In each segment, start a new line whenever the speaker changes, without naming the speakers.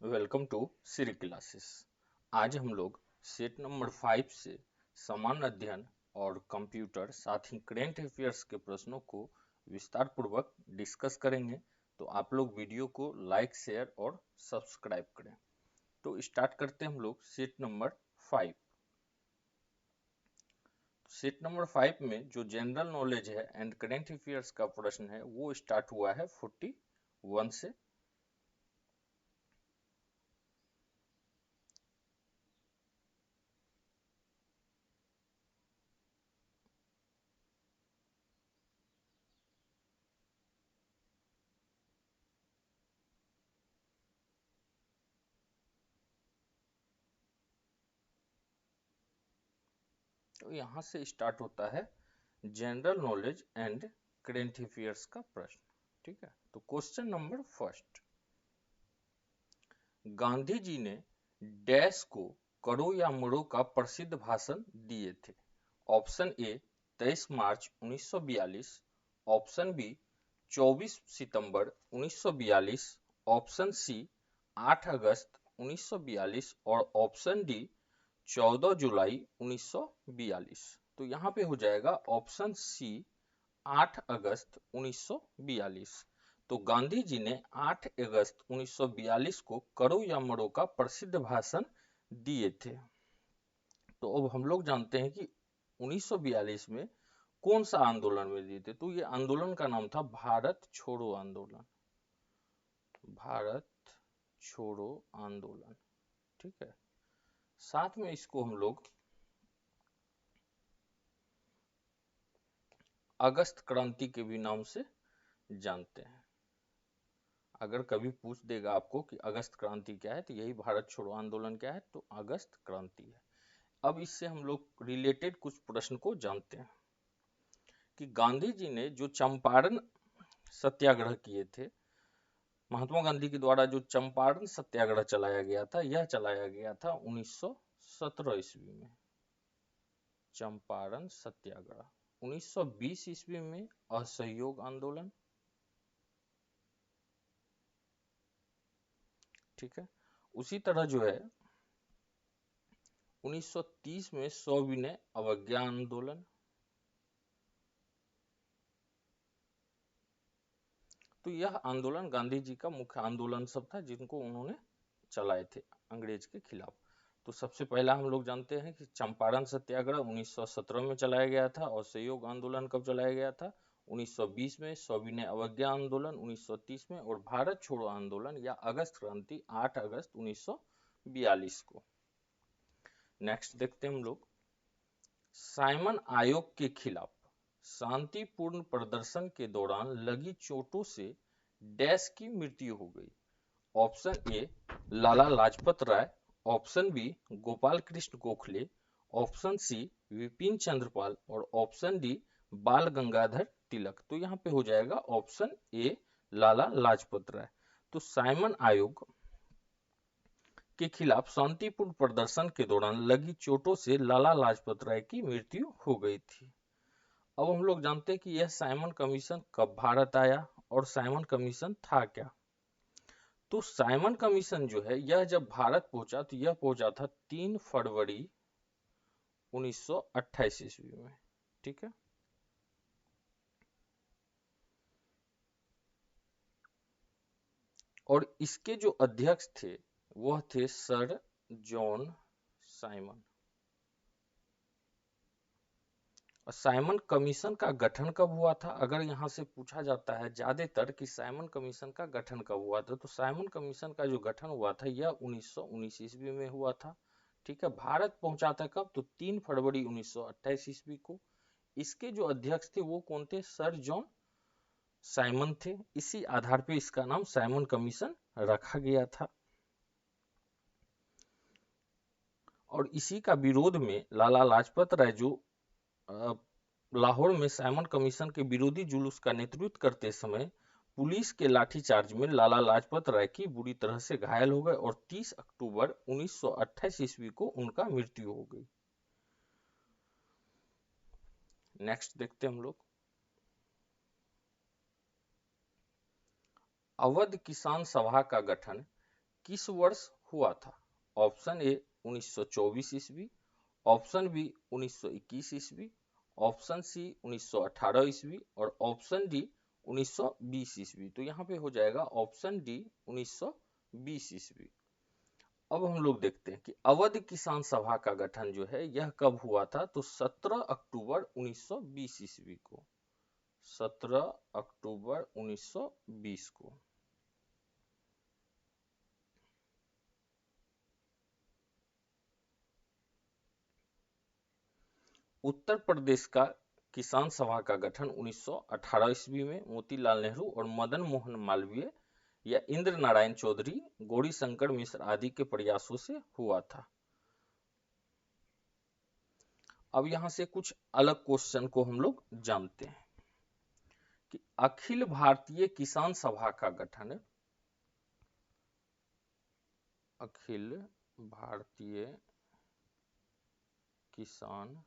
Welcome to Shri classes. आज हम लोग सेट नंबर 5 से सामान्य अध्ययन और कंप्यूटर साथ ही करेंट अफेयर्स के प्रश्नों को विस्तार पूर्वक डिस्कस करेंगे। तो आप लोग वीडियो को लाइक शेयर और सब्सक्राइब करें। तो स्टार्ट करते हैं हम लोग सेट नंबर 5। सेट नंबर 5 में जो जनरल नॉलेज है एंड करेंट अफेयर्स का प्रश्न है वो स्टार्ट हुआ है 41 से। तो यहाँ से स्टार्ट होता है general knowledge and current affairs का प्रश्न। ठीक है, तो question number first, Gandhi ji ने डैश को करो या मरो का प्रसिद्ध भाषण दिए थे। ऑप्शन ए 23 मार्च 1942, ऑप्शन बी 24 सितंबर 1942, ऑप्शन सी 8 अगस्त 1942 और ऑप्शन डी 14 जुलाई 1942। तो यहाँ पे हो जाएगा ऑप्शन सी 8 अगस्त 1942। तो गांधी जी ने 8 अगस्त 1942 को करो या मरो का प्रसिद्ध भाषण दिए थे। तो अब हम लोग जानते हैं कि 1942 में कौन सा आंदोलन में दिए थे। तो ये आंदोलन का नाम था भारत छोड़ो आंदोलन। भारत छोड़ो आंदोलन। ठीक है, साथ में इसको हम लोग अगस्त क्रांति के भी नाम से जानते हैं। अगर कभी पूछ देगा आपको कि अगस्त क्रांति क्या है तो यही भारत छोड़ो आंदोलन क्या है, तो अगस्त क्रांति है। अब इससे हम लोग रिलेटेड कुछ प्रश्न को जानते हैं कि गांधी जी ने जो चंपारण सत्याग्रह किए थे, महात्मा गांधी के द्वारा जो चंपारण सत्याग्रह चलाया गया था, यह चलाया गया था 1917 ईस्वी में। चंपारण सत्याग्रह 1920 ईस्वी में असहयोग आंदोलन। ठीक है, उसी तरह जो है 1930 में सविनय अवज्ञा आंदोलन। तो यह आंदोलन गांधी जी का मुख्य आंदोलन सब था जिनको उन्होंने चलाए थे अंग्रेज के खिलाफ। तो सबसे पहला हम लोग जानते हैं कि चंपारण सत्याग्रह 1917 में चलाया गया था और असहयोग आंदोलन कब चलाया गया था, 1920 में, सविनय अवज्ञा आंदोलन 1930 में और भारत छोड़ो आंदोलन या अगस्त क्रांति 8 अगस्त 1942 को। नेक्स्ट देखते हैं हम लोग, साइमन आयोग के खिलाफ शांतिपूर्ण प्रदर्शन के दौरान लगी चोटों से डैश की मृत्यु हो गई। Option A Lala Lajpat Rai, option B Gopal Krishna Gokhale, option C Vipin Chandrapal और ऑप्शन डी बाल गंगाधर तिलक। तो यहाँ पे हो जाएगा ऑप्शन ए लाला लाजपत राय। तो साइमन आयोग के खिलाफ शांतिपूर्ण प्रदर्शन के दौरान लगी चोटों से लाला लाजपत राय की मृत्यु हो गई थी। अब हम लोग जानते हैं कि यह साइमन कमीशन कब भारत आया और साइमन कमीशन था क्या। तो साइमन कमीशन जो है यह जब भारत पहुंचा तो यह पहुंचा था 3 फरवरी 1928 ईस्वी में। ठीक है, और इसके जो अध्यक्ष थे वह थे सर जॉन साइमन। और साइमन कमीशन का गठन कब हुआ था, अगर यहाँ से पूछा जाता है ज्यादातर कि साइमन कमीशन का गठन कब हुआ था, तो साइमन कमीशन का जो गठन हुआ था यह 1919 ईस्वी में हुआ था। ठीक है, भारत पहुंचा था कब, तो 3 फरवरी 1928 ईस्वी को। इसके जो अध्यक्ष थे वो कौन थे, सर जॉन साइमन थे। इसी आधार पे इसका नाम साइमन कमीशन रखा गया था। और इसी का विरोध में लाला लाजपत राय जो लाहौर में साइमन कमीशन के विरोधी जुलूस का नेतृत्व करते समय पुलिस के लाठीचार्ज में लाला लाजपत राय की बुरी तरह से घायल हो गए और 30 अक्टूबर 1928 ईस्वी को उनका मृत्यु हो गई। नेक्स्ट देखते हैं हम लोग, अवध किसान सभा का गठन किस वर्ष हुआ था? ऑप्शन ए 1924 ईस्वी, ऑप्शन बी 1921 ईस्वी, ऑप्शन सी 1918 ईस्वी और ऑप्शन डी 1920 ईस्वी। तो यहाँ पे हो जाएगा ऑप्शन डी 1920 ईस्वी। अब हम लोग देखते हैं कि अवध किसान सभा का गठन जो है यह कब हुआ था? तो 17 अक्टूबर 1920 ईस्वी को, 17 अक्टूबर 1920 को। उत्तर प्रदेश का किसान सभा का गठन 1918 ईस्वी में मोतीलाल नेहरू और मदन मोहन मालवीय या इंद्र नारायण चौधरी, गौरी शंकर मिश्र आदि के प्रयासों से हुआ था। अब यहां से कुछ अलग क्वेश्चन को हम लोग जानते हैं कि अखिल भारतीय किसान सभा का गठन, अखिल भारतीय किसान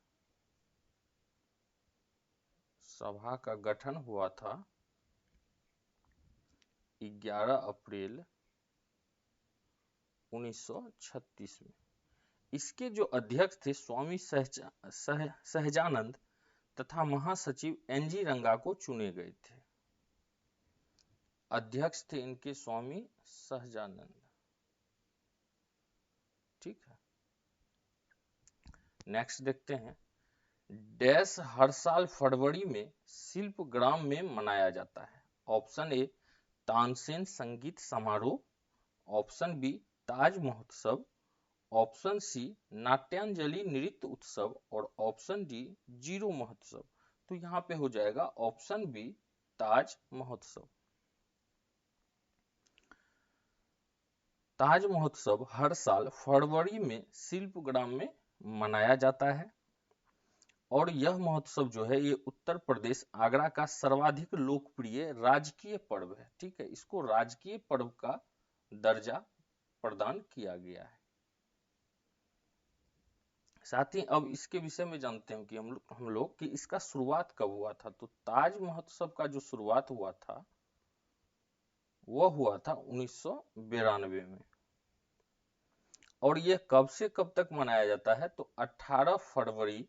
सभा का गठन हुआ था 11 अप्रैल 1936 में। इसके जो अध्यक्ष थे स्वामी सहजानंद तथा महासचिव एनजी रंगा को चुने गए थे। अध्यक्ष थे इनके स्वामी सहजानंद। ठीक है, नेक्स्ट देखते हैं। डैश हर साल फरवरी में शिल्प ग्राम में मनाया जाता है? ऑप्शन ए तानसेन संगीत समारोह, ऑप्शन बी ताज महोत्सव, ऑप्शन सी नाट्यांजलि नृत्य उत्सव और ऑप्शन डी जीरो महोत्सव। तो यहाँ पे हो जाएगा ऑप्शन बी ताज महोत्सव। ताज महोत्सव हर साल फरवरी में शिल्पग्राम में मनाया जाता है और यह महोत्सव जो है ये उत्तर प्रदेश आगरा का सर्वाधिक लोकप्रिय राजकीय पर्व है। ठीक है, इसको राजकीय पर्व का दर्जा प्रदान किया गया है। साथ ही अब इसके विषय में जानते हैं कि हम लोग कि इसका शुरुआत कब हुआ था। तो ताज महोत्सव का जो शुरुआत हुआ था वह हुआ था 1992 में और यह कब से कब तक मनाया जाता है? तो 18 फरवरी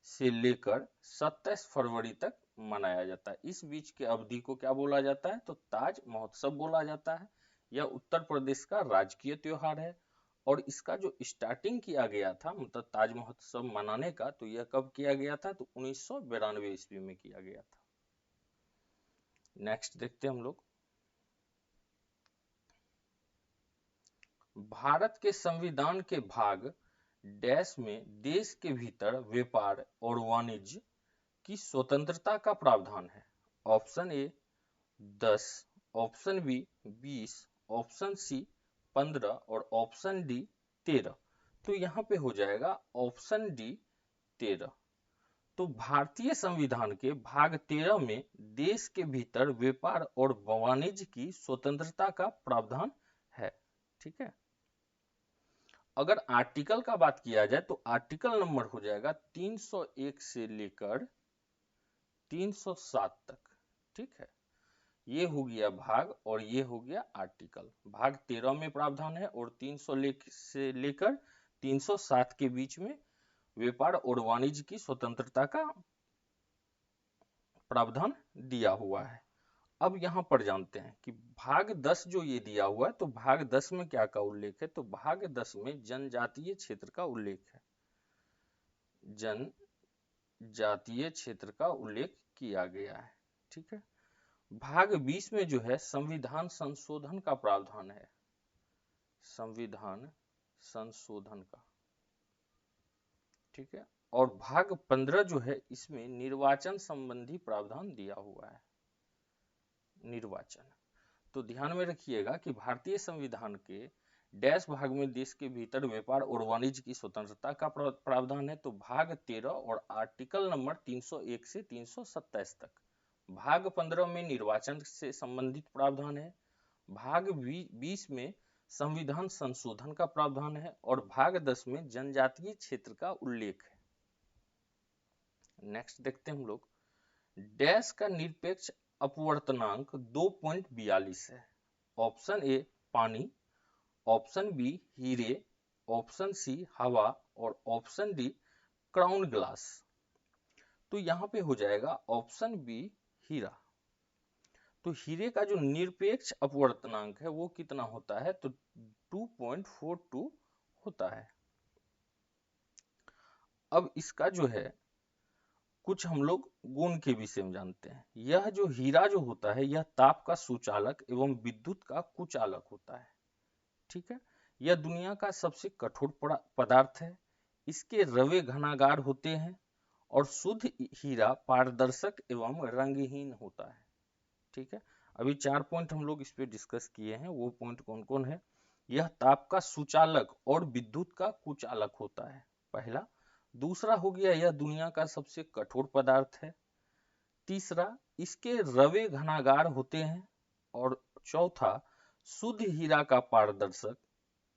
से लेकर 27 फरवरी तक मनाया जाता है। इस बीच के अवधि को क्या बोला जाता है? तो ताज महोत्सव बोला जाता है। यह उत्तर प्रदेश का राजकीय त्योहार है और इसका जो स्टार्टिंग किया गया था मतलब ताज महोत्सव मनाने का, तो यह कब किया गया था? तो 1992 ईस्वी में किया गया था। नेक्स्ट देखते हैं हम लोग। भारत के संविधान के भाग डैश में देश के भीतर व्यापार और वाणिज्य की स्वतंत्रता का प्रावधान है? Option A 10, option B 20, option C 15 और ऑप्शन डी 13। तो यहाँ पे हो जाएगा ऑप्शन डी 13। तो भारतीय संविधान के भाग 13 में देश के भीतर व्यापार और वाणिज्य की स्वतंत्रता का प्रावधान है। ठीक है, अगर आर्टिकल का बात किया जाए तो आर्टिकल नंबर हो जाएगा 301 से लेकर 307 तक। ठीक है, ये हो गया भाग और ये हो गया आर्टिकल। भाग 13 में प्रावधान है और 300 से लेकर 307 के बीच में व्यापार और वाणिज्य की स्वतंत्रता का प्रावधान दिया हुआ है। अब यहाँ पर जानते हैं कि भाग 10 जो ये दिया हुआ है, तो भाग 10 में क्या का उल्लेख है? तो भाग 10 में जनजातीय क्षेत्र का उल्लेख है। जनजातीय क्षेत्र का उल्लेख किया गया है। ठीक है, भाग 20 में जो है संविधान संशोधन का प्रावधान है। संविधान संशोधन का। ठीक है, और भाग 15 जो है इसमें निर्वाचन संबंधी प्रावधान दिया हुआ है। निर्वाचन, तो ध्यान में रखिएगा कि भारतीय संविधान के डैश भाग में देश के भीतर व्यापार और वाणिज्य की स्वतंत्रता का प्रावधान है। तो भाग 13 और आर्टिकल नंबर 301 से 327 तक। भाग 15 में निर्वाचन से संबंधित प्रावधान है। भाग 20 में संविधान संशोधन का प्रावधान है और भाग 10 में जनजातीय क्षेत्र का उल्लेख है। नेक्स्ट देखते हैं हम लोग। डैश का निरपेक्ष अपवर्तनांक 2.42 है। ऑप्शन ए पानी, ऑप्शन बी हीरे, ऑप्शन सी हवा और ऑप्शन डी क्राउन ग्लास। तो यहाँ पे हो जाएगा ऑप्शन बी हीरा। तो हीरे का जो निरपेक्ष अपवर्तनांक है वो कितना होता है, तो 2.42 होता है। अब इसका जो है कुछ हम लोग गुण के विषय में जानते हैं। यह जो हीरा जो होता है यह ताप का सुचालक एवं विद्युत का कुचालक होता है। ठीक है, यह दुनिया का सबसे कठोर पदार्थ है। इसके रवे घनागार होते हैं और शुद्ध हीरा पारदर्शक एवं रंगहीन होता है। ठीक है, अभी 4 पॉइंट हम लोग इस पे डिस्कस किए हैं, वो पॉइंट कौन कौन है। यह ताप का सुचालक और विद्युत का कुचालक होता है, पहला। दूसरा हो गया यह दुनिया का सबसे कठोर पदार्थ है। तीसरा, इसके रवे घनागार होते हैं। और चौथा, शुद्ध हीरा का पारदर्शक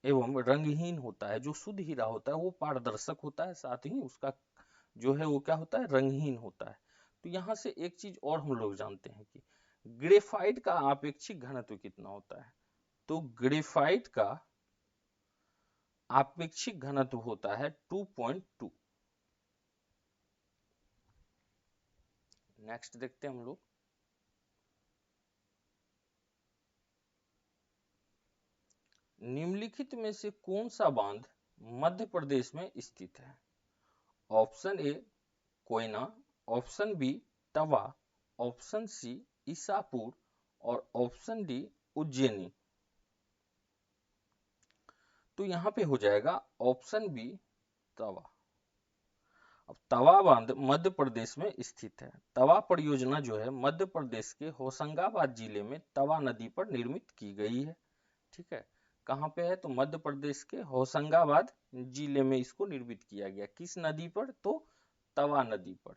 एवं रंगहीन होता है। जो शुद्ध हीरा होता है वो पारदर्शक होता है, साथ ही उसका जो है वो क्या होता है, रंगहीन होता है। तो यहाँ से एक चीज और हम लोग जानते हैं कि ग्रेफाइट का आपेक्षिक घनत्व कितना होता है। तो ग्रेफाइट का आपेक्षिक घनत्व होता है 2.2। नेक्स्ट देखते हैं हम लोग। निम्नलिखित में से कौन सा बांध मध्य प्रदेश में स्थित है। Option A Koyna, option B Tawa, option C Isapur और ऑप्शन डी उज्जैनी। तो यहाँ पे हो जाएगा ऑप्शन बी तवा। अब तवा बांध मध्य प्रदेश में स्थित है। तवा परियोजना जो है मध्य प्रदेश के होशंगाबाद जिले में तवा नदी पर निर्मित की गई है। ठीक है, कहाँ पे है, तो मध्य प्रदेश के होशंगाबाद जिले में इसको निर्मित किया गया। किस नदी पर, तो तवा नदी पर,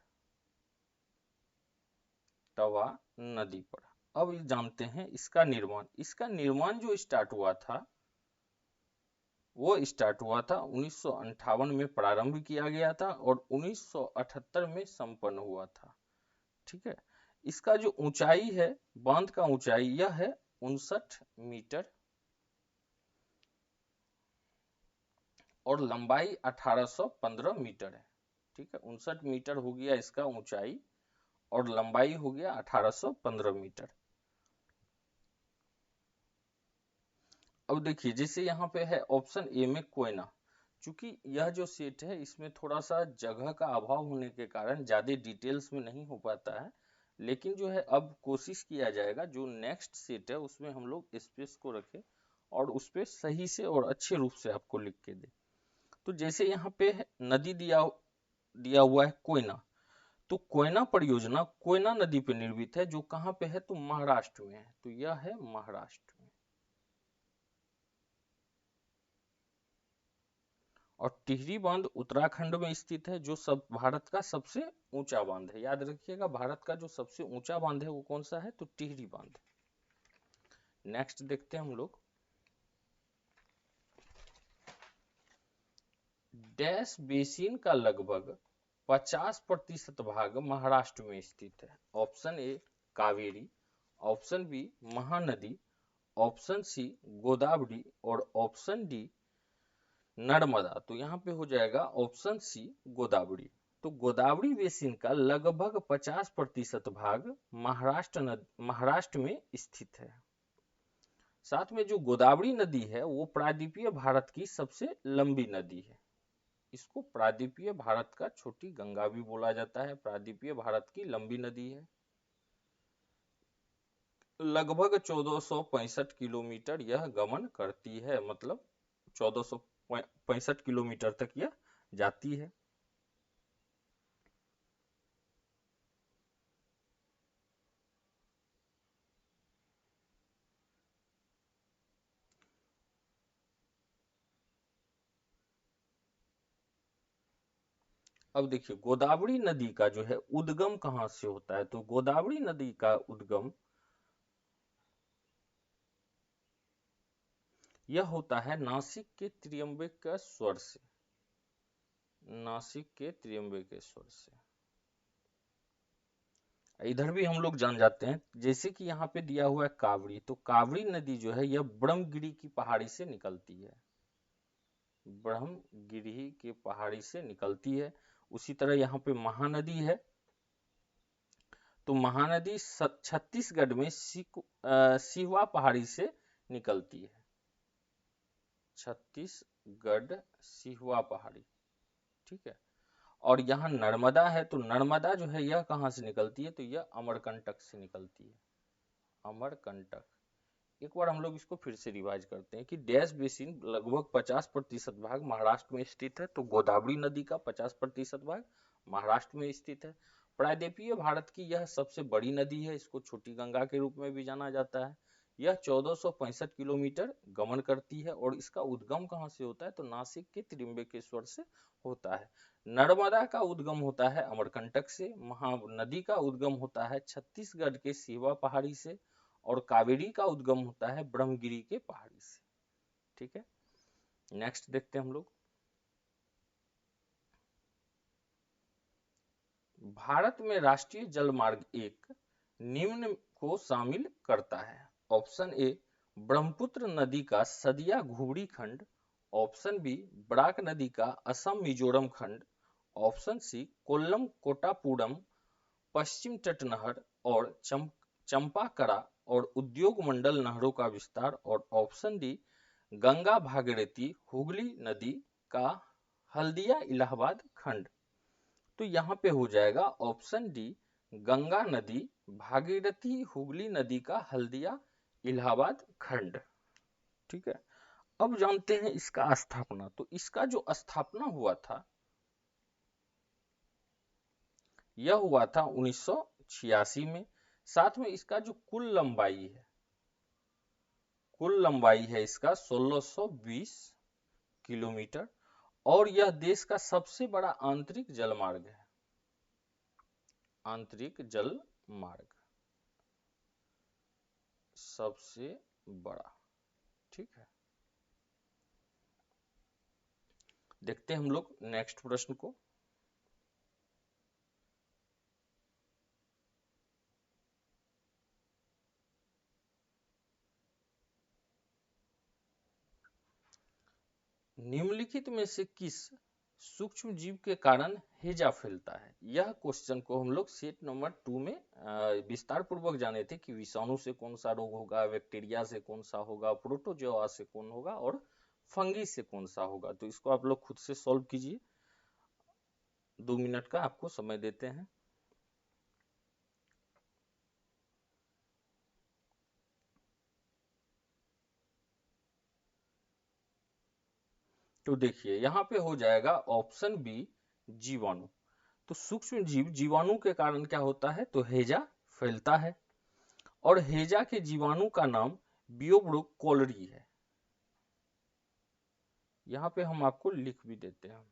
तवा नदी पर। अब जानते हैं इसका निर्माण। इसका निर्माण जो स्टार्ट हुआ था वो स्टार्ट हुआ था 1958 में प्रारंभ किया गया था और 1978 में संपन्न हुआ था। ठीक है, इसका जो ऊंचाई है, बांध का ऊंचाई यह है 59 मीटर और लंबाई 1815 मीटर है। ठीक है, 59 मीटर हो गया इसका ऊंचाई और लंबाई हो गया 1815 मीटर। अब देखिए जैसे यहाँ पे है ऑप्शन ए में कोयना, चूंकि यह जो सेट है इसमें थोड़ा सा जगह का अभाव होने के कारण ज्यादा डिटेल्स में नहीं हो पाता है, लेकिन जो है अब कोशिश किया जाएगा जो नेक्स्ट सेट है उसमें हम लोग स्पेस को रखें और उस पे सही से और अच्छे रूप से आपको लिख के दे। तो जैसे यहाँ पे नदी दिया दिया हुआ है कोयना, तो कोयना परियोजना कोयना नदी पे निर्मित है, जो कहाँ पे है, तो महाराष्ट्र में है। तो यह है महाराष्ट्र में। और टिहरी बांध उत्तराखंड में स्थित है, जो सब भारत का सबसे ऊंचा बांध है। याद रखिएगा भारत का जो सबसे ऊंचा बांध है वो कौन सा है, तो टिहरी बांध। नेक्स्ट देखते हैं हम लोग। डैश बेसिन का लगभग 50% भाग महाराष्ट्र में स्थित है। Option A Kaveri, option B Mahanadi, option C Godavari और ऑप्शन डी नर्मदा। तो यहाँ पे हो जाएगा ऑप्शन सी गोदावरी। तो गोदावरी बेसिन का लगभग 50% भाग महाराष्ट्र में स्थित है। साथ में जो गोदावरी नदी है वो प्रायद्वीपीय भारत की सबसे लंबी नदी है। इसको प्रायद्वीपीय भारत का छोटी गंगा भी बोला जाता है। प्रायद्वीपीय भारत की लंबी नदी है। लगभग 1465 किलोमीटर यह गमन करती है, मतलब 1465 किलोमीटर तक यह जाती है। अब देखिए गोदावरी नदी का जो है उद्गम कहाँ से होता है, तो गोदावरी नदी का उद्गम यह होता है नासिक के त्र्यंबकेश्वर से। नासिक के त्र्यंबकेश्वर से। इधर भी हम लोग जान जाते हैं, जैसे कि यहाँ पे दिया हुआ है कावड़ी, तो कावड़ी नदी जो है यह ब्रह्मगिरी की पहाड़ी से निकलती है, ब्रह्मगिरी के पहाड़ी से निकलती है। उसी तरह यहाँ पे महानदी है, तो महानदी छत्तीसगढ़ में सिहवा पहाड़ी से निकलती है, छत्तीसगढ़ सिहवा पहाड़ी, ठीक है। और यहाँ नर्मदा है, तो नर्मदा जो है यह कहाँ से निकलती है, तो यह अमरकंटक से निकलती है, अमरकंटक। एक बार हम लोग इसको फिर से रिवाइज करते हैं कि डैश बेसिन लगभग 50% भाग महाराष्ट्र में स्थित है, तो गोदावरी नदी का 50% भाग महाराष्ट्र में स्थित है। प्रायद्वीपीय भारत की यह सबसे बड़ी नदी है, इसको छोटी गंगा के रूप में भी जाना जाता है। यह 1465 किलोमीटर गमन करती है, और इसका उद्गम कहाँ से होता है, तो नासिक के त्रिम्बकेश्वर से होता है। नर्मदा का उद्गम होता है अमरकंटक से, महानदी का उद्गम होता है छत्तीसगढ़ के सिवा पहाड़ी से, और कावेरी का उद्गम होता है ब्रह्मगिरी के पहाड़ी से, ठीक है। नेक्स्ट देखते हैं हम लोग, भारत में राष्ट्रीय जल मार्ग एक निम्न को शामिल करता है। ऑप्शन ए ब्रह्मपुत्र नदी का सदिया घुबड़ी खंड, ऑप्शन बी बराक नदी का असम मिजोरम खंड, ऑप्शन सी कोल्लम कोटापुरम पश्चिम तट नहर और चंपाकरा और उद्योग मंडल नहरों का विस्तार, और ऑप्शन डी गंगा भागीरथी हुगली नदी का हल्दिया इलाहाबाद खंड। तो यहाँ पे हो जाएगा ऑप्शन डी गंगा नदी भागीरथी हुगली नदी का हल्दिया इलाहाबाद खंड, ठीक है। अब जानते हैं इसका स्थापना, तो इसका जो स्थापना हुआ था यह हुआ था 1986 में। साथ में इसका जो कुल लंबाई है इसका 1620 किलोमीटर, और यह देश का सबसे बड़ा आंतरिक जलमार्ग है, आंतरिक जल मार्ग सबसे बड़ा, ठीक है। देखते हैं हम लोग नेक्स्ट प्रश्न को। निम्नलिखित में से किस सूक्ष्म जीव के कारण हैजा फैलता है? यह क्वेश्चन को हम लोग सेट नंबर 2 में विस्तार पूर्वक जाने थे कि विषाणु से कौन सा रोग होगा, बैक्टीरिया से कौन सा होगा, प्रोटोजोआ से कौन होगा, और फंगी से कौन सा होगा। तो इसको आप लोग खुद से सॉल्व कीजिए, 2 मिनट का आपको समय देते हैं। तो देखिए यहाँ पे हो जाएगा ऑप्शन बी जीवाणु। तो सूक्ष्म जीव जीवाणु के कारण क्या होता है, तो हैजा फैलता है, और हैजा के जीवाणु का नाम बियोब्रो कॉलरी है। यहाँ पे हम आपको लिख भी देते हैं।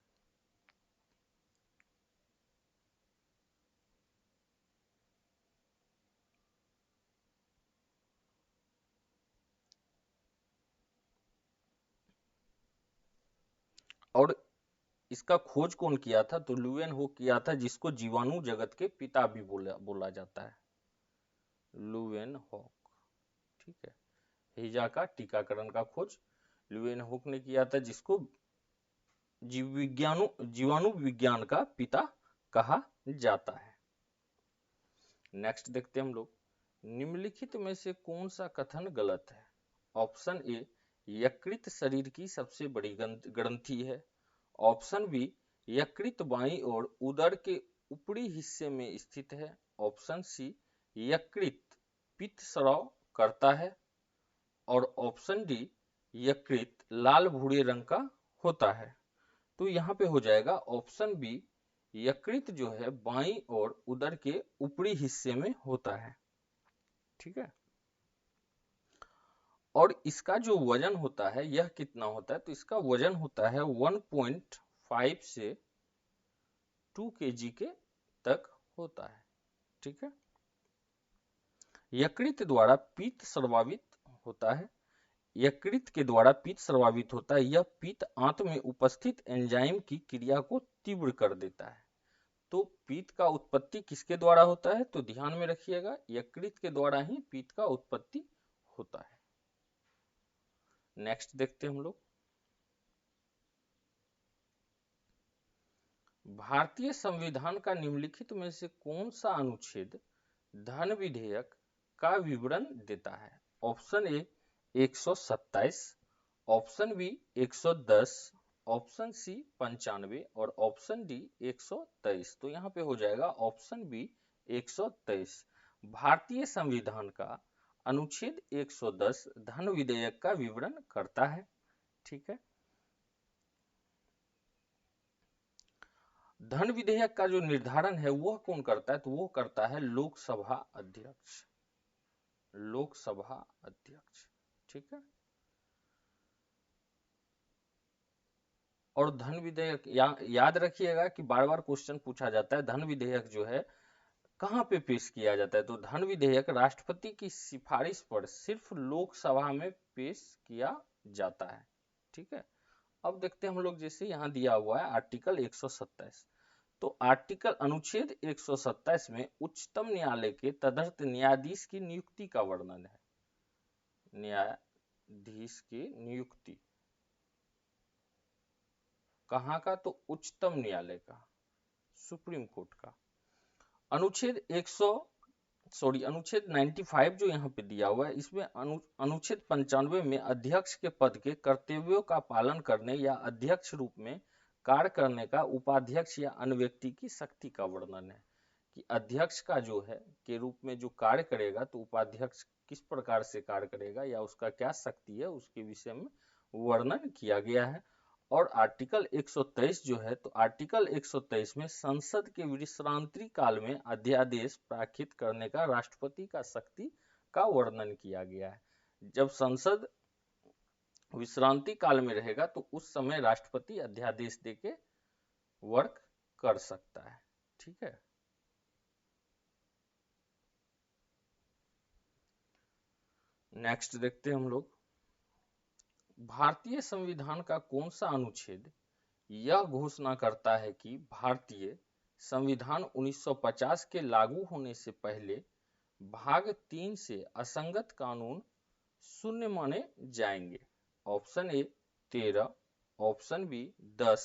और इसका खोज कौन किया था, तो लुएन हो किया था, जिसको जीवाणु जगत के पिता भी बोला जाता है, लुएन हॉक, ठीक है। हैजा का टीकाकरण का खोज लुएन हॉक ने किया था, जिसको जीवाणु विज्ञान का पिता कहा जाता है। नेक्स्ट देखते हैं हम लोग, निम्नलिखित में से कौन सा कथन गलत है? ऑप्शन ए यकृत शरीर की सबसे बड़ी ग्रंथि है, ऑप्शन बी यकृत बाईं ओर उदर के ऊपरी हिस्से में स्थित है, ऑप्शन सी यकृत पित्त स्राव करता है, और ऑप्शन डी यकृत लाल भूरे रंग का होता है। तो यहाँ पे हो जाएगा ऑप्शन बी यकृत जो है बाईं ओर उदर के ऊपरी हिस्से में होता है, ठीक है। और इसका जो वजन होता है यह कितना होता है, तो इसका वजन होता है 1.5 से 2 kg के तक होता है, ठीक है। यकृत द्वारा पित्त स्रावित होता है, यकृत के द्वारा पित्त स्रावित होता है, यह पित्त आंत में उपस्थित एंजाइम की क्रिया को तीव्र कर देता है। तो पित्त का उत्पत्ति किसके द्वारा होता है? तो ध्यान में रखिएगा, यकृत के द्वारा ही पित्त का उत्पत्ति होता है। नेक्स्ट देखते हैं हम लोग, भारतीय संविधान का निम्नलिखित में से कौन सा अनुच्छेद धन विधेयक का विवरण देता है? Option A 127, option B 110, option C 95 और ऑप्शन डी 123। तो यहाँ पे हो जाएगा ऑप्शन बी 123। भारतीय संविधान का अनुच्छेद 110 धन विधेयक का विवरण करता है। ठीक है, धन विधेयक का जो निर्धारण है वह कौन करता है? तो वो करता है लोकसभा अध्यक्ष, लोकसभा अध्यक्ष। ठीक है, और धन विधेयक याद रखिएगा कि बार बार क्वेश्चन पूछा जाता है, धन विधेयक जो है कहाँ पे पेश किया जाता है? तो धन विधेयक राष्ट्रपति की सिफारिश पर सिर्फ लोकसभा में पेश किया जाता है। ठीक है, अब देखते हैं हम लोग, जैसे यहाँ दिया हुआ है आर्टिकल 127, तो आर्टिकल अनुच्छेद 127 में उच्चतम न्यायालय के तदर्थ न्यायाधीश की नियुक्ति का वर्णन है। न्यायाधीश की नियुक्ति कहाँ का? तो उच्चतम न्यायालय का, सुप्रीम कोर्ट का। अनुच्छेद 95 जो यहाँ पे दिया हुआ है, इसमें अनुच्छेद 95 में अध्यक्ष के पद के कर्तव्यों का पालन करने या अध्यक्ष रूप में कार्य करने का उपाध्यक्ष या अन्य व्यक्ति की शक्ति का वर्णन है, कि अध्यक्ष का जो है के रूप में जो कार्य करेगा, तो उपाध्यक्ष किस प्रकार से कार्य करेगा या उसका क्या शक्ति है, उसके विषय में वर्णन किया गया है। और आर्टिकल 123 जो है, तो आर्टिकल 123 में संसद के विश्रांति काल में अध्यादेश पारित करने का राष्ट्रपति का शक्ति का वर्णन किया गया है। जब संसद विश्रांति काल में रहेगा तो उस समय राष्ट्रपति अध्यादेश देके वर्क कर सकता है। ठीक है, नेक्स्ट देखते हैं हम लोग, भारतीय संविधान का कौन सा अनुच्छेद यह घोषणा करता है कि भारतीय संविधान 1950 के लागू होने से पहले भाग 3 से असंगत कानून शून्य माने जाएंगे? Option A 13, option B 10,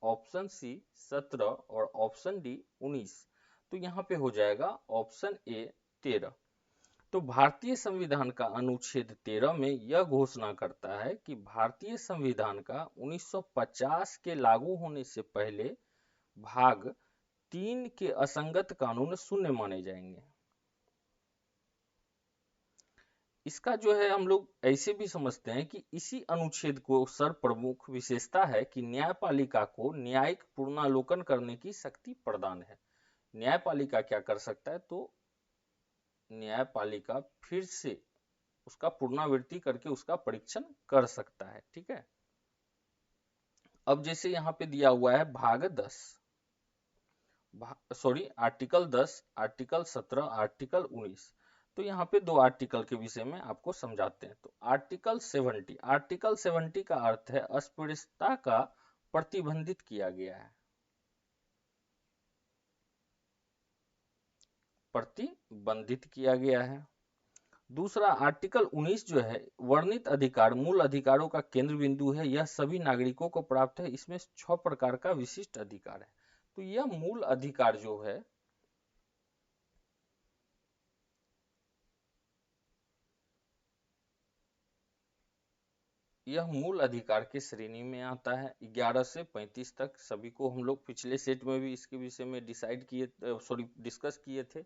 option C 17 और ऑप्शन डी 19। तो यहाँ पे हो जाएगा ऑप्शन ए 13। तो भारतीय संविधान का अनुच्छेद 13 में यह घोषणा करता है कि भारतीय संविधान का 1950 के लागू होने से पहले भाग 3 के असंगत कानून शून्य माने जाएंगे। इसका जो है हम लोग ऐसे भी समझते हैं कि इसी अनुच्छेद को सर प्रमुख विशेषता है कि न्यायपालिका को न्यायिक पुनरावलोकन करने की शक्ति प्रदान है। न्यायपालिका क्या कर सकता है? तो न्यायपालिका फिर से उसका पुनरावृत्ति करके उसका परीक्षण कर सकता है। ठीक है, अब जैसे यहाँ पे दिया हुआ है भाग 10, आर्टिकल 10, आर्टिकल 17, आर्टिकल 19। तो यहाँ पे दो आर्टिकल के विषय में आपको समझाते हैं। तो आर्टिकल 70, आर्टिकल 70 का अर्थ है अस्पृश्यता का प्रतिबंधित किया गया है, प्रतिबंधित किया गया है। दूसरा आर्टिकल 19 जो है, वर्णित अधिकार मूल अधिकारों का केंद्र बिंदु है, यह सभी नागरिकों को प्राप्त है, इसमें 6 प्रकार का विशिष्ट अधिकार है। तो यह मूल अधिकार जो है, यह मूल अधिकार की श्रेणी में आता है। 11 से 35 तक सभी को हम लोग पिछले सेट में भी इसके विषय में डिस्कस किए थे।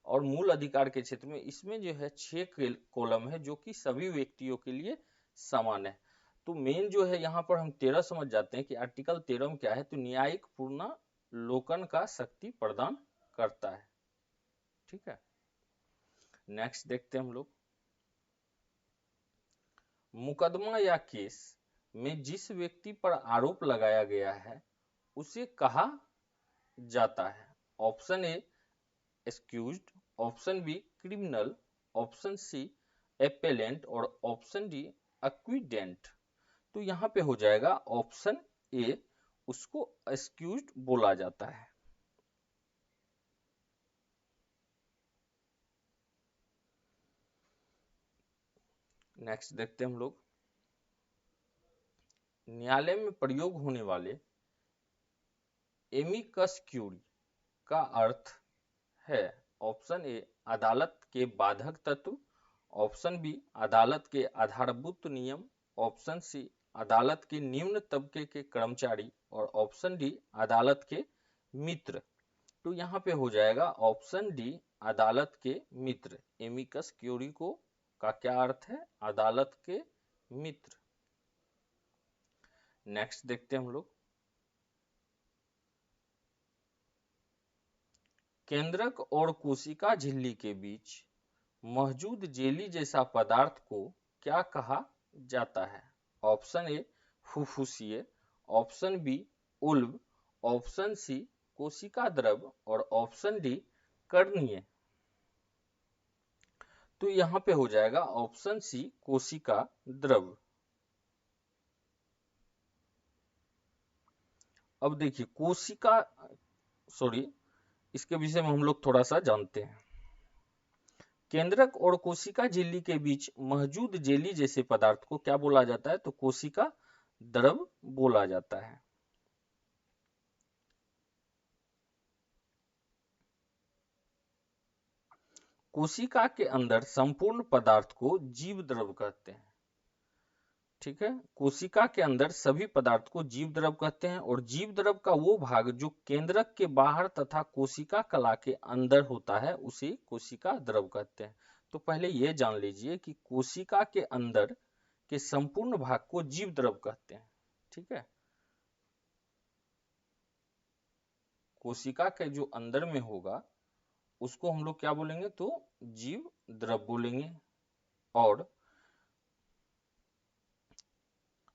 और मूल अधिकार के क्षेत्र में इसमें जो है 6 कॉलम है जो कि सभी व्यक्तियों के लिए समान है। तो मेन जो है यहाँ पर हम 13 समझ जाते हैं कि आर्टिकल 13 में क्या है, तो न्यायिक पुनरावलोकन का शक्ति प्रदान करता है। ठीक है, नेक्स्ट देखते हैं हम लोग, मुकदमा या केस में जिस व्यक्ति पर आरोप लगाया गया है उसे कहा जाता है? Option A accused, option B criminal, option C appellant और ऑप्शन डी एक्विडेंट। तो यहाँ पे हो जाएगा ऑप्शन ए, उसको एक्यूज्ड बोला जाता है। नेक्स्ट देखते हैं हम लोग, न्यायालय में प्रयोग होने वाले एमिकस क्यूरी का अर्थ है। ऑप्शन ए अदालत के बाधक तत्व, ऑप्शन बी अदालत के आधारभूत नियम, ऑप्शन सी अदालत के निम्न तबके के कर्मचारी और ऑप्शन डी अदालत के मित्र। तो यहाँ पे हो जाएगा ऑप्शन डी अदालत के मित्र। एमिकस क्यूरी को का क्या अर्थ है? अदालत के मित्र। नेक्स्ट देखते हैं हम लोग, केंद्रक और कोशिका झिल्ली के बीच मौजूद जेली जैसा पदार्थ को क्या कहा जाता है? ऑप्शन ए फुफ्फुसीय, ऑप्शन बी उल्ब, ऑप्शन सी कोशिका द्रव और ऑप्शन डी कर्णीय। तो यहाँ पे हो जाएगा ऑप्शन सी कोशिका द्रव। अब देखिए कोशिका, सॉरी, इसके विषय में हम लोग थोड़ा सा जानते हैं। केंद्रक और कोशिका झिल्ली के बीच मौजूद जेली जैसे पदार्थ को क्या बोला जाता है? तो कोशिका द्रव बोला जाता है। कोशिका के अंदर संपूर्ण पदार्थ को जीव द्रव कहते हैं। ठीक है, कोशिका के अंदर सभी पदार्थ को जीव द्रव कहते हैं और जीव द्रव का वो भाग जो केंद्रक के बाहर तथा कोशिका कला के अंदर होता है उसे कोशिका द्रव कहते हैं। तो पहले ये जान लीजिए कि कोशिका के अंदर के संपूर्ण भाग को जीव द्रव कहते हैं। ठीक है, कोशिका के जो अंदर में होगा उसको हम लोग क्या बोलेंगे? तो जीव द्रव बोलेंगे। और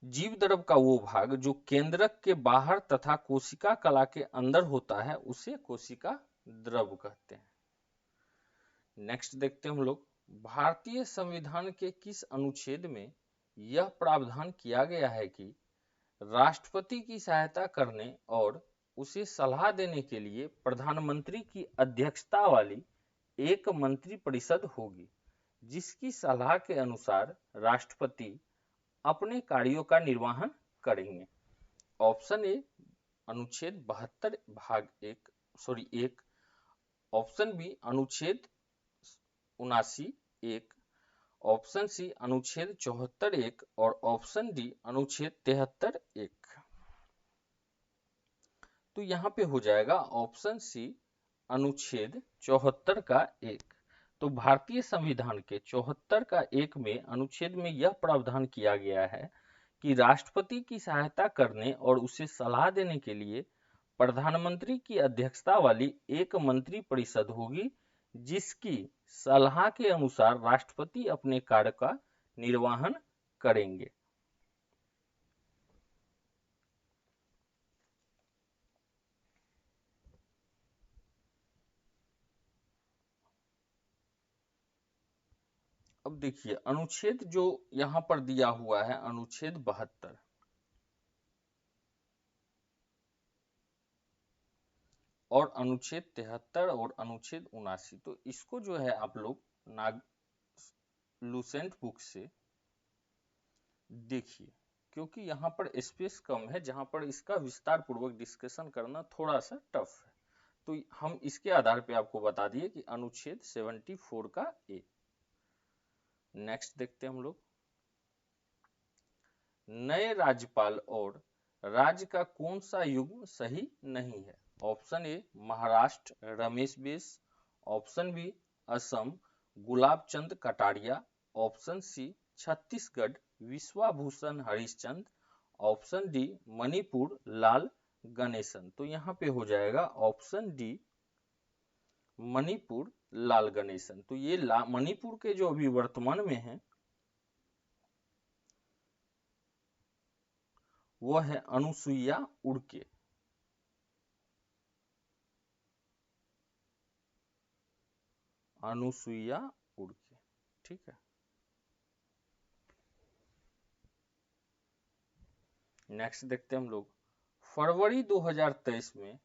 जीव द्रव का वो भाग जो केंद्रक के बाहर तथा कोशिका कला के अंदर होता है उसे कोशिका द्रव कहते हैं। नेक्स्ट देखते हैं हम लोग, भारतीय संविधान के किस अनुच्छेद में यह प्रावधान किया गया है कि राष्ट्रपति की सहायता करने और उसे सलाह देने के लिए प्रधानमंत्री की अध्यक्षता वाली एक मंत्री परिषद होगी, जिसकी सलाह के अनुसार राष्ट्रपति अपने कार्यों का निर्वहन करेंगे? ऑप्शन ए अनुच्छेद 72 भाग 1, ऑप्शन बी अनुच्छेद 79(1), ऑप्शन सी अनुच्छेद 74(1) और ऑप्शन डी अनुच्छेद 73(1). तो यहाँ पे हो जाएगा ऑप्शन सी अनुच्छेद 74 का 1। तो भारतीय संविधान के 74 का 1 में अनुच्छेद में यह प्रावधान किया गया है कि राष्ट्रपति की सहायता करने और उसे सलाह देने के लिए प्रधानमंत्री की अध्यक्षता वाली एक मंत्री परिषद होगी, जिसकी सलाह के अनुसार राष्ट्रपति अपने कार्य का निर्वहन करेंगे। अब देखिए अनुच्छेद जो यहां पर दिया हुआ है अनुच्छेद 72 और अनुच्छेद 73 और अनुच्छेद 79, तो इसको जो है आप लोग लूसेंट बुक से देखिए, क्योंकि यहाँ पर स्पेस कम है जहां पर इसका विस्तार पूर्वक डिस्कशन करना थोड़ा सा टफ है। तो हम इसके आधार पे आपको बता दिए कि अनुच्छेद 74 का ए। नेक्स्ट देखते हैं हम लोग, नए राज्यपाल और राज्य का कौन सा युग्म सही नहीं है? Option A Maharashtra Ramesh Bais, option B Assam Gulab Chand Kataria, option C Chhattisgarh Vishwabhushan Harishchandra, option D Manipur Lal Ganesan. तो यहाँ पे हो जाएगा ऑप्शन डी मणिपुर लाल गणेशन। तो ये मणिपुर के जो अभी वर्तमान में है वो है अनुसुईया उड़के। अनुसुईया उड़के, ठीक है। नेक्स्ट देखते हैं हम लोग, फरवरी 2023 में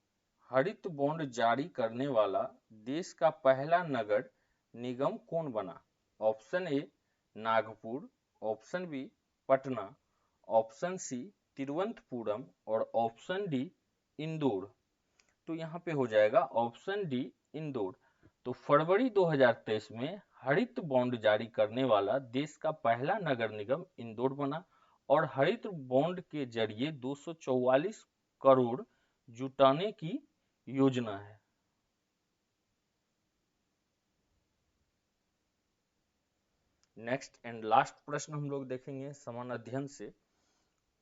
हरित बॉन्ड जारी करने वाला देश का पहला नगर निगम कौन बना? Option A Nagpur, option B Patna, option C Thiruvananthapuram और ऑप्शन डी इंदौर। तो यहाँ पे हो जाएगा ऑप्शन डी इंदौर। तो फरवरी 2023 में हरित बॉन्ड जारी करने वाला देश का पहला नगर निगम इंदौर बना और हरित बॉन्ड के जरिए 244 करोड़ जुटाने की योजना है। नेक्स्ट एंड लास्ट प्रश्न हम लोग देखेंगे समान अध्ययन से।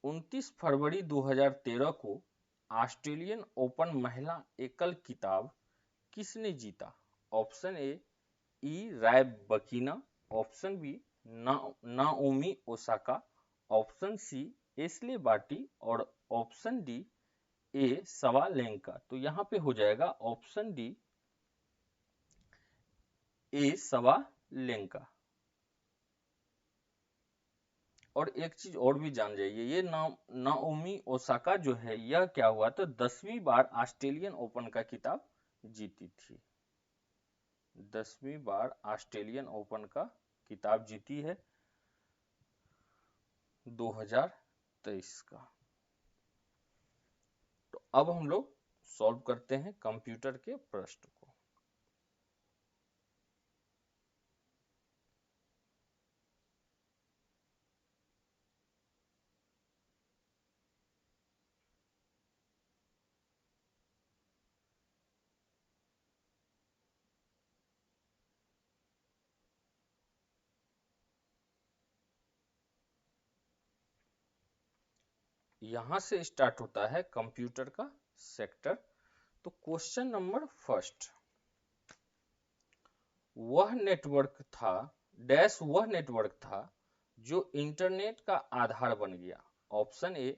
29 फरवरी 2013 को ऑस्ट्रेलियन ओपन महिला एकल खिताब किसने जीता? Option A Rybakina, option B Naomi Osaka, option C Ashleigh Barty और ऑप्शन डी सवालेंका। तो यहाँ पे हो जाएगा ऑप्शन डी सवालेंका। और एक चीज और भी जान जाइए, ये नाओमी ओसाका जो है यह क्या हुआ तो 10वीं बार ऑस्ट्रेलियन ओपन का खिताब जीती थी। 10वीं बार ऑस्ट्रेलियन ओपन का खिताब जीती है 2023 का। तो अब हम लोग सॉल्व करते हैं कंप्यूटर के प्रश्न को। यहां से स्टार्ट होता है कंप्यूटर का सेक्टर। तो क्वेश्चन नंबर फर्स्ट, वह नेटवर्क था जो इंटरनेट का आधार बन गया। Option A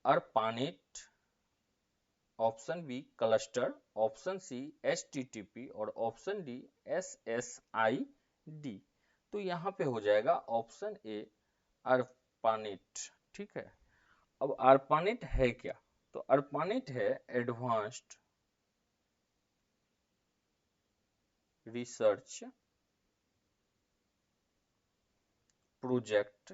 ARPANET, option B cluster, option C HTTP और ऑप्शन डी SSID। तो यहाँ पे हो जाएगा ऑप्शन ए अर्पानेट। ठीक है, अब अर्पानेट है क्या? तो अर्पानेट है advanced research project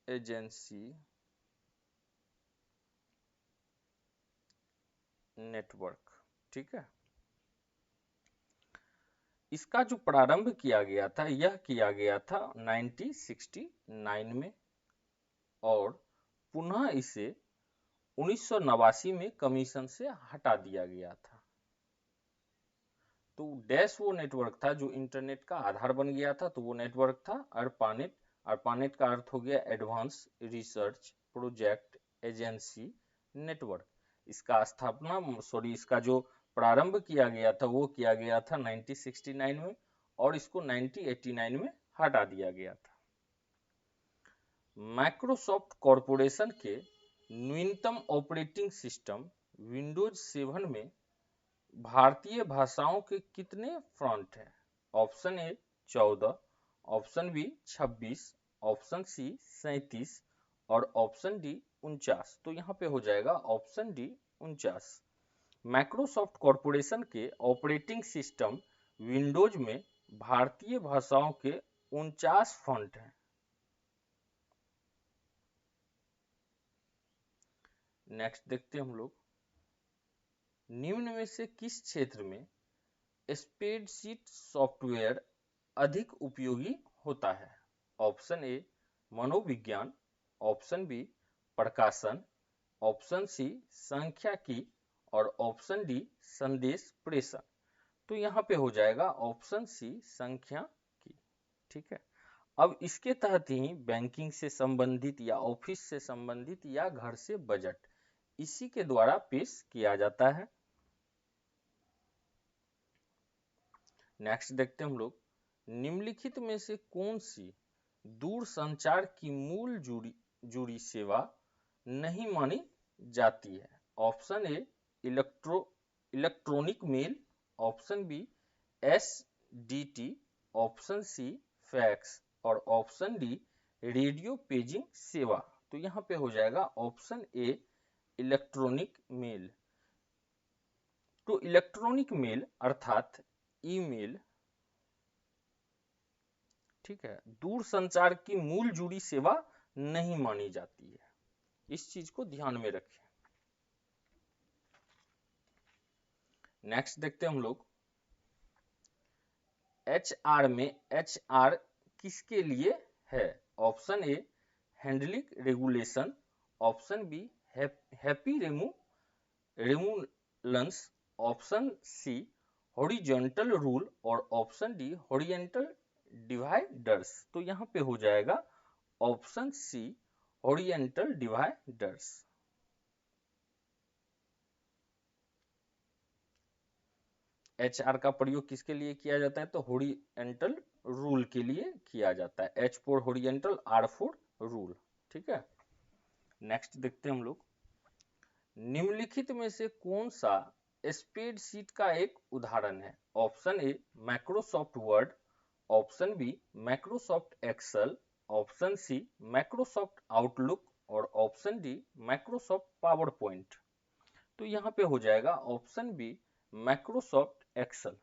agency network. ठीक है, इसका जो प्रारंभ किया गया था यह किया गया था 1969 में और पुनः इसे 1989 में कमीशन से हटा दिया गया था। तो डैश वो नेटवर्क था जो इंटरनेट का आधार बन गया था, तो वो नेटवर्क था अर्पानेट। अर्पानेट का अर्थ हो गया advance research project agency network. इसका जो प्रारंभ किया गया था वो किया गया था 1969 में और इसको 1989 में हटा दिया गया था। माइक्रोसॉफ्ट कॉरपोरेशन के न्यूनतम ऑपरेटिंग सिस्टम विंडोज 7 में भारतीय भाषाओं के कितने फ्रंट हैं? Option A 14, option B 26, option C 37 और ऑप्शन डी 49। तो यहाँ पे हो जाएगा ऑप्शन डी 49। माइक्रोसॉफ्ट कॉरपोरेशन के ऑपरेटिंग सिस्टम विंडोज में भारतीय भाषाओं के 49 फॉन्ट हैं। नेक्स्ट देखते हैं हम लोग, निम्न में से किस क्षेत्र में स्प्रेडशीट सॉफ्टवेयर अधिक उपयोगी होता है? ऑप्शन ए मनोविज्ञान, ऑप्शन बी प्रकाशन, ऑप्शन सी सांख्यिकी और ऑप्शन डी संदेश प्रेषण। तो यहाँ पे हो जाएगा ऑप्शन सी सांख्यिकी। ठीक है, अब इसके तहत ही बैंकिंग से संबंधित या ऑफिस से संबंधित या घर से बजट इसी के द्वारा पेश किया जाता है। नेक्स्ट देखते हैं हम लोग, निम्नलिखित में से कौन सी दूर संचार की मूल जुड़ी सेवा नहीं मानी जाती है? Option A electronic mail, option B SDT, option C fax और ऑप्शन डी रेडियो पेजिंग सेवा। तो यहाँ पे हो जाएगा ऑप्शन ए इलेक्ट्रॉनिक मेल। तो इलेक्ट्रॉनिक मेल अर्थात ईमेल ठीक है, दूर संचार की मूल जुड़ी सेवा नहीं मानी जाती है। इस चीज को ध्यान में रखें। नेक्स्ट देखते हैं हम लोग, HR में HR किसके लिए है? Option A handling regulation, option B happy रेमुलेंस, ऑप्शन सी हॉरिजॉन्टल रूल और ऑप्शन डी हॉरिजॉन्टल डिवाइडर्स। तो यहाँ पे हो जाएगा option C horizontal dividers. HR का प्रयोग किसके लिए किया जाता है? तो हॉरिजॉन्टल रूल के लिए किया जाता है। H for horizontal, R for rule. ठीक है, नेक्स्ट देखते हैं हम लोग, निम्नलिखित में से कौन सा स्प्रेडशीट का एक उदाहरण है? Option A Microsoft Word, option B Microsoft Excel, option C Microsoft Outlook और option D Microsoft PowerPoint. तो यहाँ पे हो जाएगा ऑप्शन बी माइक्रोसॉफ्ट एक्सेल।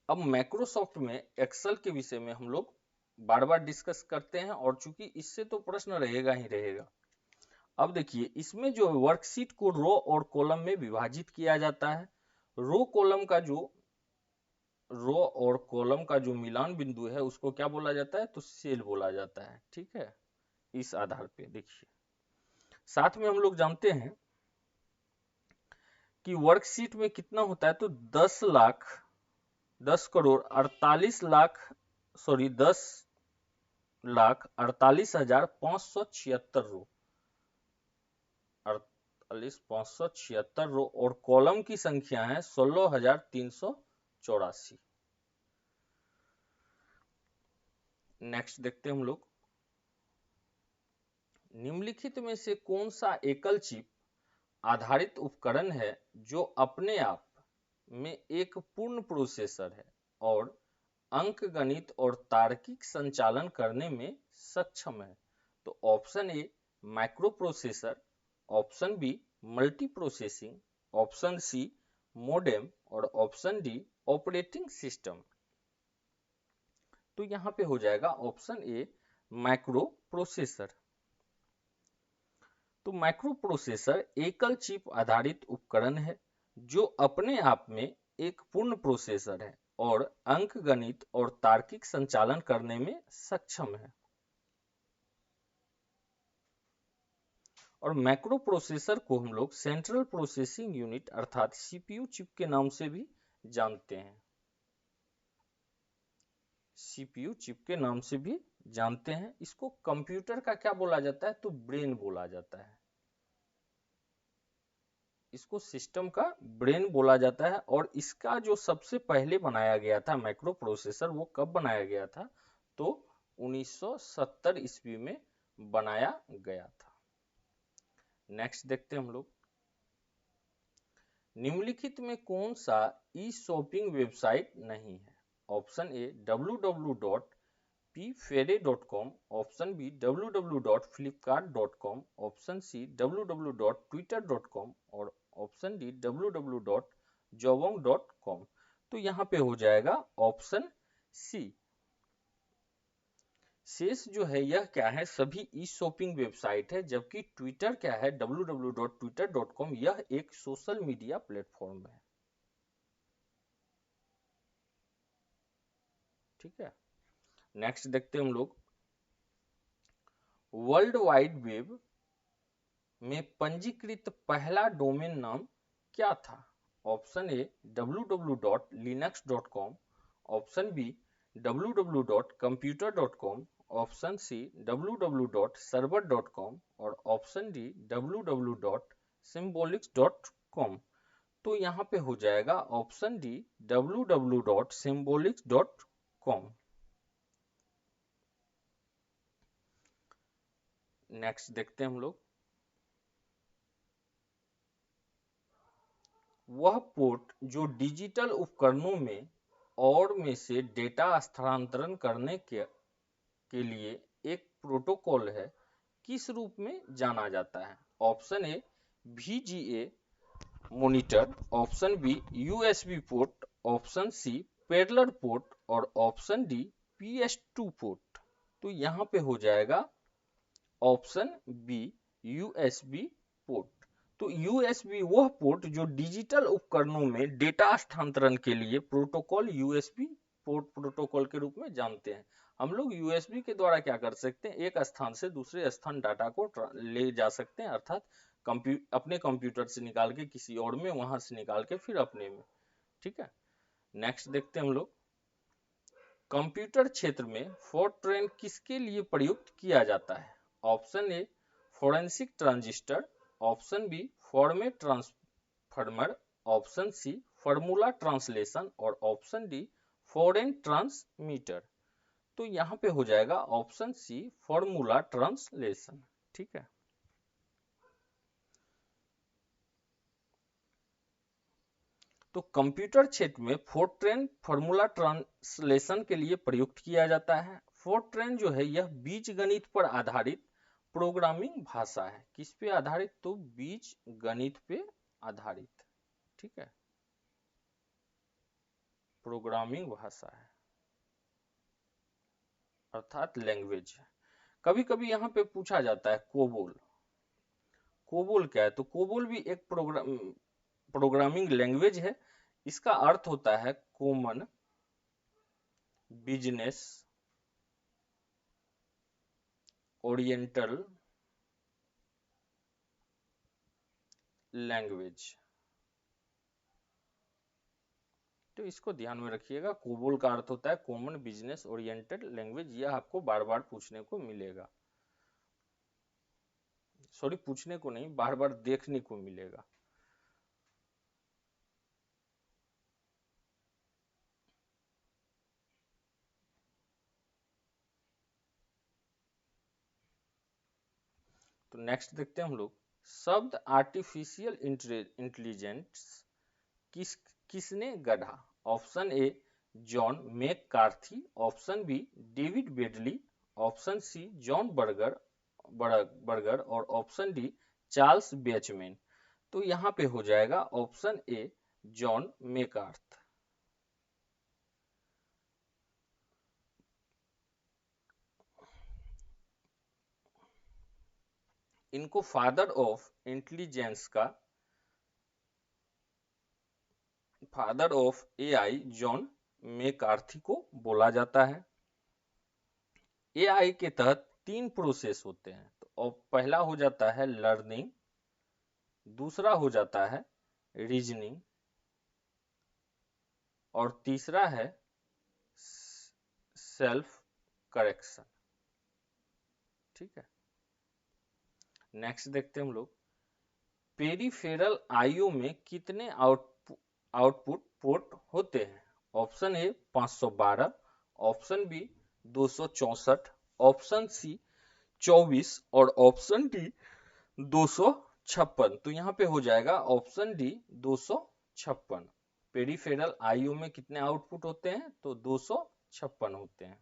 अब माइक्रोसॉफ्ट में एक्सेल के विषय में हम लोग बार बार डिस्कस करते हैं और चूंकि इससे तो प्रश्न रहेगा ही रहेगा। अब देखिए, इसमें जो वर्कशीट को रो और कॉलम में विभाजित किया जाता है। रो और कॉलम का जो मिलान बिंदु है उसको क्या बोला जाता है? तो सेल बोला जाता है। ठीक है, इस आधार पे देखिए, साथ में हम लोग जानते हैं कि वर्कशीट में कितना होता है? तो 10,48,576 रो, 48,576 रो और कॉलम की संख्या है 16,384। नेक्स्ट देखते हैं हम लोग, निम्नलिखित में से कौन सा एकल चिप आधारित उपकरण है जो अपने आप में एक पूर्ण प्रोसेसर है और अंकगणित और तार्किक संचालन करने में सक्षम है? तो option A micro processor, option B multi processing, option C modem और ऑप्शन डी ऑपरेटिंग सिस्टम। तो यहाँ पे हो जाएगा ऑप्शन ए माइक्रो प्रोसेसर। तो माइक्रो प्रोसेसर एकल चिप आधारित उपकरण है जो अपने आप में एक पूर्ण प्रोसेसर है और अंकगणित और तार्किक संचालन करने में सक्षम है। और मैक्रो प्रोसेसर को हम लोग सेंट्रल प्रोसेसिंग यूनिट अर्थात CPU चिप के नाम से भी जानते हैं। CPU चिप के नाम से भी जानते हैं। इसको कंप्यूटर का क्या बोला जाता है? तो ब्रेन बोला जाता है। इसको सिस्टम का ब्रेन बोला जाता है। और इसका जो सबसे पहले बनाया गया था माइक्रो प्रोसेसर, वो कब बनाया गया था? तो 1970 ईस्वी में बनाया गया था। नेक्स्ट देखते हैं हम लोग, निम्नलिखित में कौन सा ई शॉपिंग वेबसाइट नहीं है? Option A www.pfere.com, option B www.flipkart.com, option C www.twitter.com और ऑप्शन डी www.jobong.com। तो यहाँ पे हो जाएगा ऑप्शन सी। शेष जो है यह क्या है? सभी ई शॉपिंग वेबसाइट है, जबकि ट्विटर क्या है? www.twitter.com यह एक सोशल मीडिया प्लेटफॉर्म है। ठीक है, नेक्स्ट देखते हैं हम लोग, वर्ल्ड वाइड वेब में पंजीकृत पहला डोमेन नाम क्या था? Option A www.linux.com, option B www.computer.com, option C www.server.com और ऑप्शन डी www.symbolics.com। तो यहाँ पे हो जाएगा ऑप्शन डी www.symbolics.com। नेक्स्ट देखते हैं हम लोग, वह पोर्ट जो डिजिटल उपकरणों में और में से डेटा स्थानांतरण करने के लिए एक प्रोटोकॉल है, किस रूप में जाना जाता है? Option A VGA monitor, option B USB port, option C parallel port और ऑप्शन डी PS2 पोर्ट, तो यहाँ पे हो जाएगा ऑप्शन बी USB पोर्ट। तो USB वह पोर्ट जो डिजिटल उपकरणों में डेटा स्थानांतरण के लिए प्रोटोकॉल USB पोर्ट प्रोटोकॉल के रूप में जानते हैं। हम लोग USB के द्वारा क्या कर सकते हैं, एक स्थान से दूसरे स्थान डाटा को ले जा सकते हैं, अर्थात अपने कंप्यूटर से निकाल के किसी और में, वहां से निकाल के फिर अपने में। ठीक है, नेक्स्ट देखते हैं हम लोग, कंप्यूटर क्षेत्र में फोर्ट्रेन किसके लिए प्रयुक्त किया जाता है? Option A forensic transistor, option B format transformer, option C formula translation और ऑप्शन डी फॉरेन ट्रांसमीटर। तो यहाँ पे हो जाएगा ऑप्शन सी फॉर्मूला ट्रांसलेशन। ठीक है, तो कंप्यूटर क्षेत्र में फोर्ट्रेन फार्मूला ट्रांसलेशन के लिए प्रयुक्त किया जाता है। फोर्ट्रेन जो है यह बीजगणित पर आधारित प्रोग्रामिंग भाषा है। किस पे आधारित? तो बीजगणित पे आधारित। ठीक है, प्रोग्रामिंग भाषा है अर्थात लैंग्वेज है। कभी कभी यहाँ पे पूछा जाता है कोबोल। कोबोल क्या है? तो कोबोल भी एक प्रोग्रामिंग लैंग्वेज है। इसका अर्थ होता है कॉमन बिजनेस ओरिएंटल लैंग्वेज। तो इसको ध्यान में रखिएगा, कोबोल का अर्थ होता है कॉमन बिजनेस ओरिएंटेड लैंग्वेज। यह आपको बार बार पूछने को मिलेगा, सॉरी पूछने को नहीं, बार बार देखने को मिलेगा। तो नेक्स्ट देखते हैं हम लोग, शब्द आर्टिफिशियल इंटेलिजेंस किसने गढ़ा? Option A John McCarthy, option B David Bedley, option C John Berger और ऑप्शन डी चार्ल्स बेचमैन। तो यहाँ पे हो जाएगा ऑप्शन ए जॉन मैककार्थ। इनको फादर ऑफ इंटेलिजेंस का, father of AI John McCarthy को बोला जाता है। एआई के तहत 3 प्रोसेस होते हैं। तो पहला हो जाता है लर्निंग, दूसरा हो जाता है रीजनिंग और तीसरा है सेल्फ करेक्शन। ठीक है, नेक्स्ट देखते हैं हम लोग, पेरिफेरल आईओ में कितने आउटपुट पोर्ट होते हैं? Option A 512, option B 264, option C 24 और ऑप्शन डी 256। तो यहाँ पे हो जाएगा ऑप्शन डी 256। पेरिफेरल आईओ में कितने आउटपुट होते हैं? तो 256 होते हैं।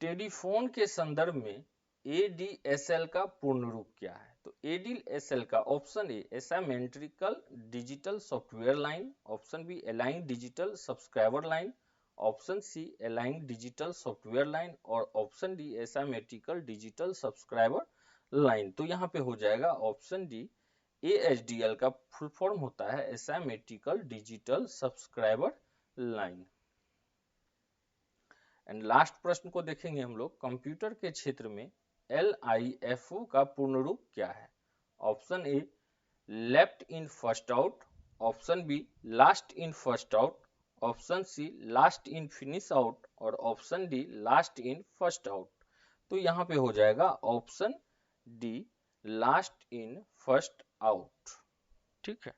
टेलीफोन के संदर्भ में एडीएसएल का पूर्ण रूप क्या है? तो एडीएसएल का option A asymmetrical digital software line, option B align digital subscriber line, option C align digital software line और option D asymmetrical digital subscriber line. तो यहाँ पे हो जाएगा ऑप्शन डी एएचडीएल का फुल फॉर्म होता है asymmetrical digital subscriber line. And last प्रश्न को देखेंगे हम लोग, कंप्यूटर के क्षेत्र में LIFO का पूर्ण रूप क्या है? Option A left in first out, option B last in first out, option C last in finish out और option D last in first out. तो यहाँ पे हो जाएगा option D last in first out. ठीक है,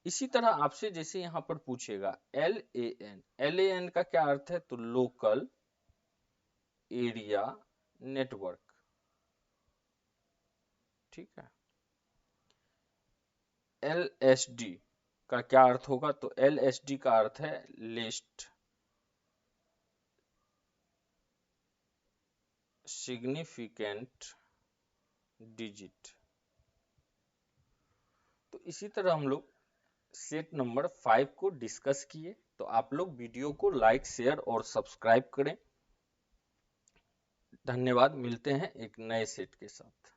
इसी तरह आपसे जैसे यहाँ पर पूछेगा LAN का क्या अर्थ है? तो लोकल एरिया नेटवर्क। ठीक है, LSD का क्या अर्थ होगा? तो LSD का अर्थ है लिस्ट सिग्निफिकेंट डिजिट। तो इसी तरह हम लोग सेट नंबर 5 को डिस्कस किए। तो आप लोग वीडियो को लाइक, शेयर और सब्सक्राइब करें। धन्यवाद, मिलते हैं एक नए सेट के साथ।